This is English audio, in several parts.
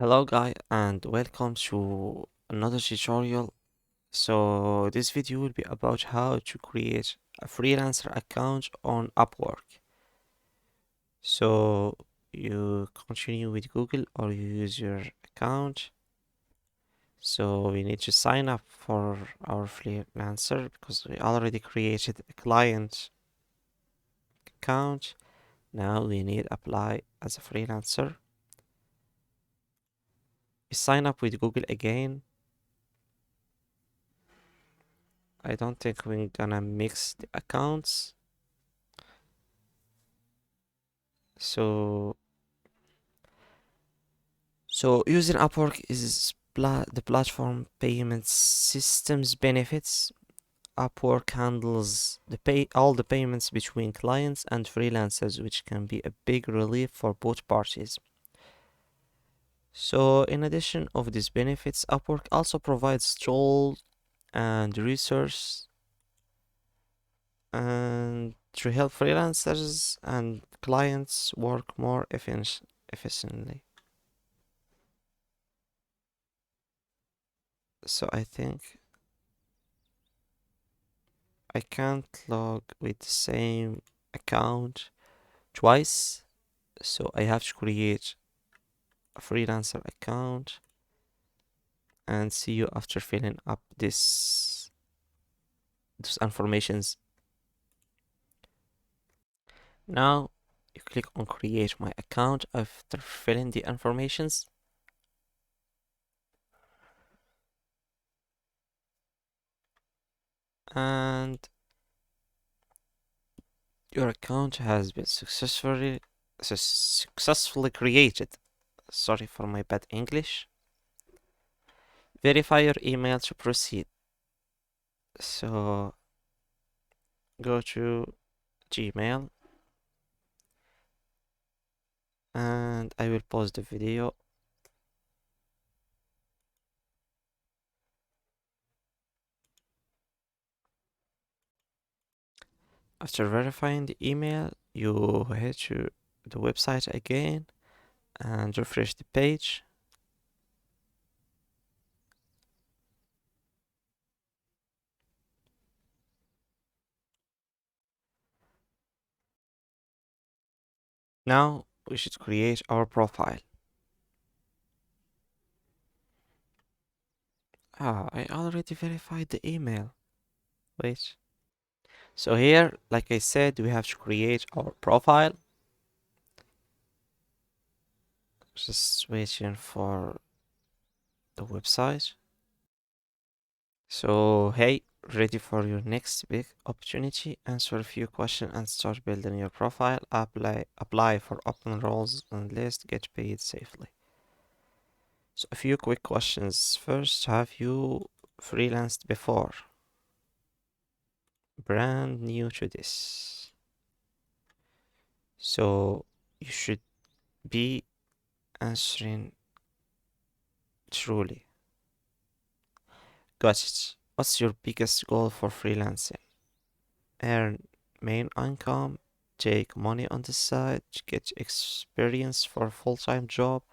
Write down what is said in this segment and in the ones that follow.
Hello guys and welcome to another tutorial. So this video will be about how to create a freelancer account on Upwork. So you continue with Google or you use your account. So we need to sign up for our freelancer because we already created a client account. Now we need apply as a freelancer. We sign up with Google again. I don't think we're gonna mix the accounts. So using Upwork is the platform payment systems benefits. Upwork handles all the payments between clients and freelancers, which can be a big relief for both parties. So in addition of these benefits, Upwork also provides tools and resource and to help freelancers and clients work more efficiently. So I think I can't log with the same account twice, so I have to create a freelancer account and see you after filling up those informations. Now you click on create my account after filling the informations, and your account has been successfully created. Sorry for my bad English. Verify your email to proceed. So go to Gmail and I will pause the video. After verifying the email, you head to the website again and refresh the page. Now we should create our profile. I already verified the email. Wait. So here, like I said, we have to create our profile. Just waiting for the website. So, hey, ready for your next big opportunity? Answer a few questions and start building your profile. Apply for open roles and list. Get paid safely. So, a few quick questions. First, have you freelanced before? Brand new to this. So, you should be answering truly. Got it. What's your biggest goal for freelancing? Earn main income, take money on the side, get experience for a full-time job.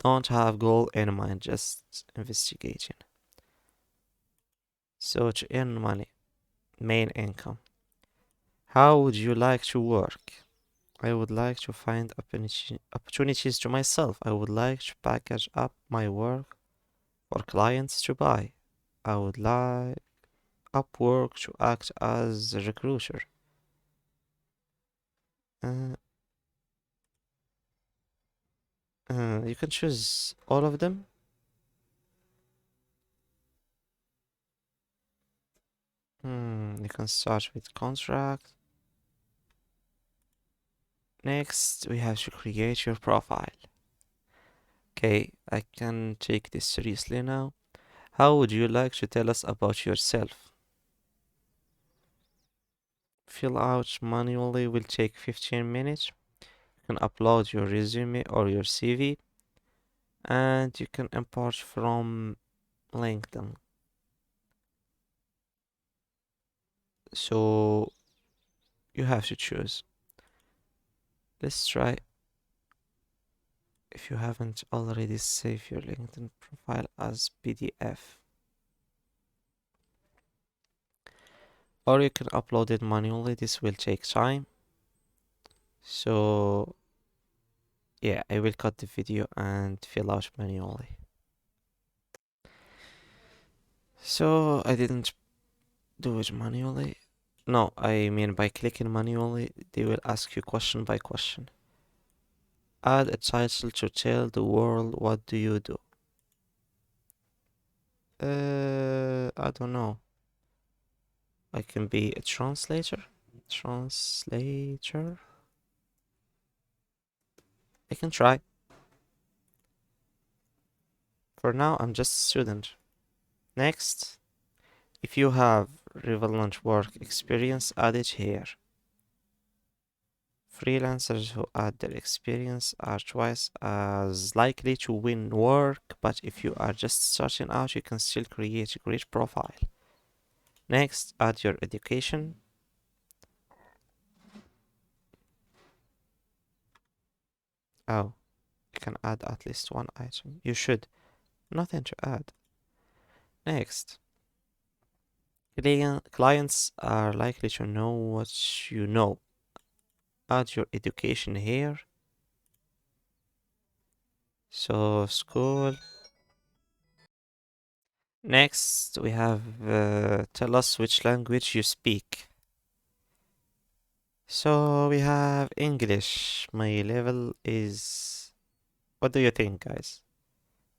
Don't have goal in mind, just investigating. So to earn money, main income. How would you like to work? I would like to find opportunities to myself. I would like to package up my work for clients to buy. I would like Upwork to act as a recruiter. Uh, you can choose all of them. You can start with contract. Next, we have to create your profile. Okay, I can take this seriously now. How would you like to tell us about yourself? Fill out manually will take 15 minutes. You can upload your resume or your CV, and you can import from LinkedIn. So you have to choose. Let's try if you haven't already, save your LinkedIn profile as PDF. Or you can upload it manually. This will take time. So yeah, I will cut the video and fill out manually. So I didn't do it manually. No, I mean by clicking manually, they will ask you question by question. Add a title to tell the world what do you do. I don't know. I can be a translator. Translator. I can try. For now, I'm just a student. Next, if you have relevant work experience, add it here. Freelancers who add their experience are twice as likely to win work, but if you are just starting out, you can still create a great profile. Next, add your education. Oh, you can add at least one item. You should. Nothing to add. Next, clients are likely to know what you know. Add your education here. So, school. Next, we have tell us which language you speak. So, we have English. My level is. What do you think, guys?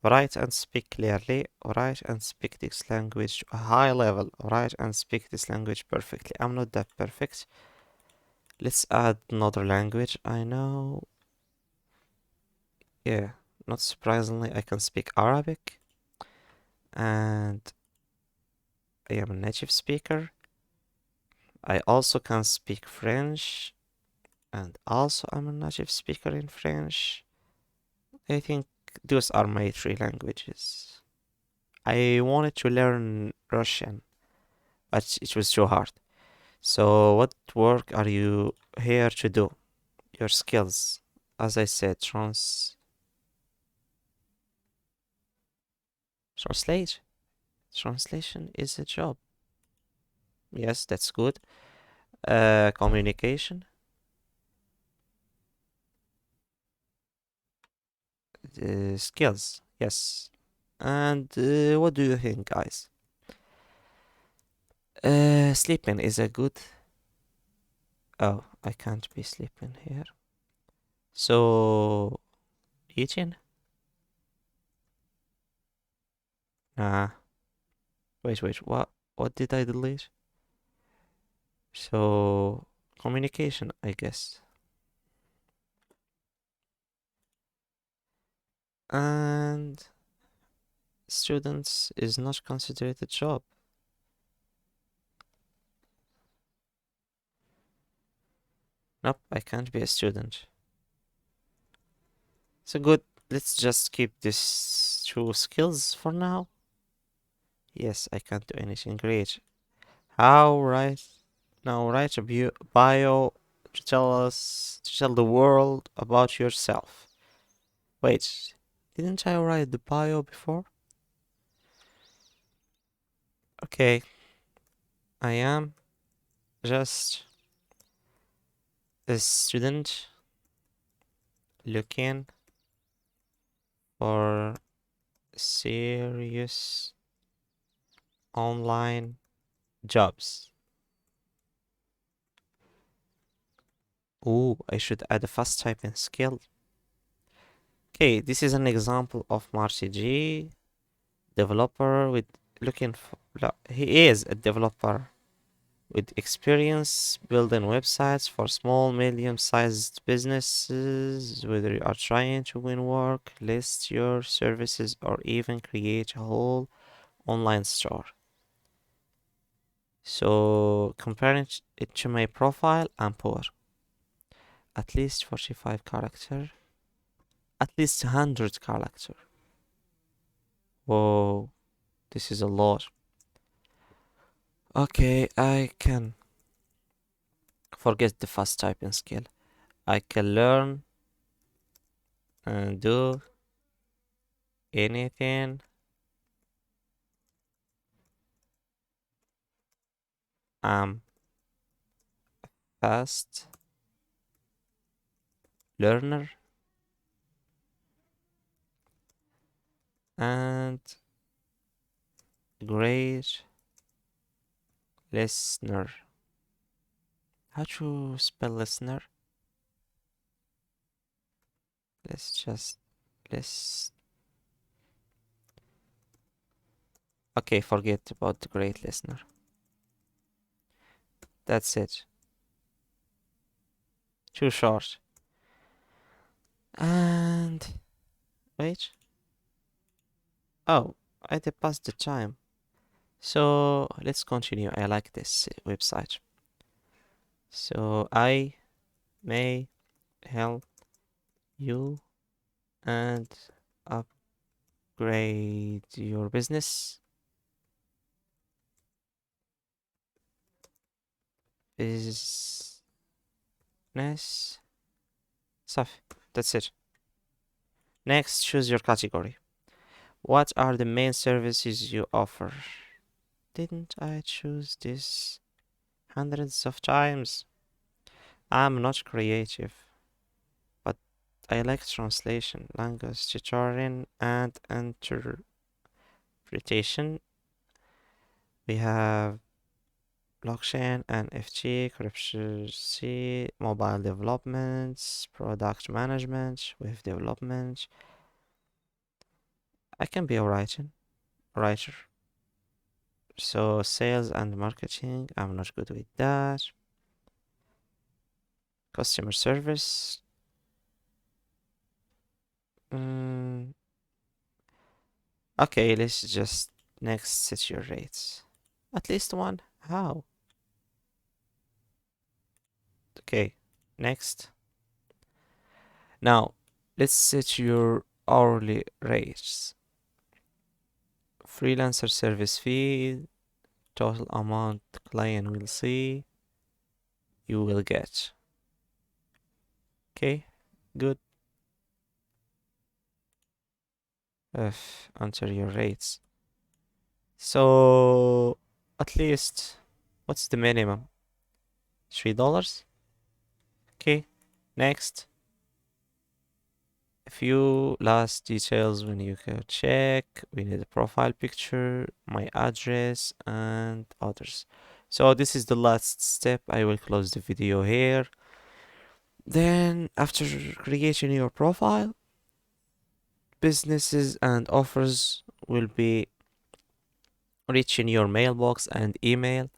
Write and speak clearly. Write and speak this language to a high level. Write and speak this language perfectly. I'm not that perfect. Let's add another language. I know. Yeah, not surprisingly, I can speak Arabic. And I am a native speaker. I also can speak French, and also I'm a native speaker in French. I think those are my three languages. I wanted to learn Russian, but it was too hard. So, what work are you here to do? Your skills. As I said, translate. Translation is a job. Yes, that's good. Communication. Skills. Yes. And what do you think, guys? Sleeping is a good. Oh, I can't be sleeping here. So, eating? Nah. Wait. What did I delete? So, communication, I guess. And students is not considered a job. Nope, I can't be a student. So good. Let's just keep these two skills for now. Yes, I can't do anything great. How right now write a bio to tell the world about yourself. Wait, didn't I write the bio before? Okay, I am just a student looking for serious online jobs. Ooh, I should add a fast typing skill. Okay, this is an example of Marcy G, developer with looking for. He is a developer with experience building websites for small, medium-sized businesses. Whether you are trying to win work, list your services, or even create a whole online store. So comparing it to my profile, I'm poor. At least 45 character. At least 100 character. Whoa, this is a lot. Okay, I can forget the fast typing skill. I can learn and do anything. I'm fast learner and great listener. How to spell listener? Let's just let's okay, forget about the great listener. That's it. Too short. And wait. Oh, I did pass the time. So let's continue. I like this website. So I may help you and upgrade your business. Business. صافي. That's it. Next, choose your category. What are the main services you offer? Didn't I choose this hundreds of times? I'm not creative, but I like translation, language tutoring, and interpretation. We have blockchain, NFT, cryptocurrency, mobile developments, product management, web development. I can be a writer. So sales and marketing, I'm not good with that. Customer service. Mm, okay, let's just next set your rates. At least one. How? Okay, next. Now, let's set your hourly rates. Freelancer service fee, total amount the client will see, you will get. Okay, good. Enter your rates. So, at least, what's the minimum? $3? Okay, next. A few last details when you can check. We need a profile picture, my address, and others. So this is the last step. I will close the video here. Then after creating your profile, businesses and offers will be reaching your mailbox and email.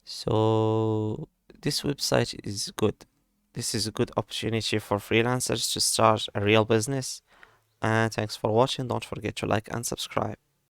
So this website is good. This is a good opportunity for freelancers to start a real business. And thanks for watching. Don't forget to like and subscribe.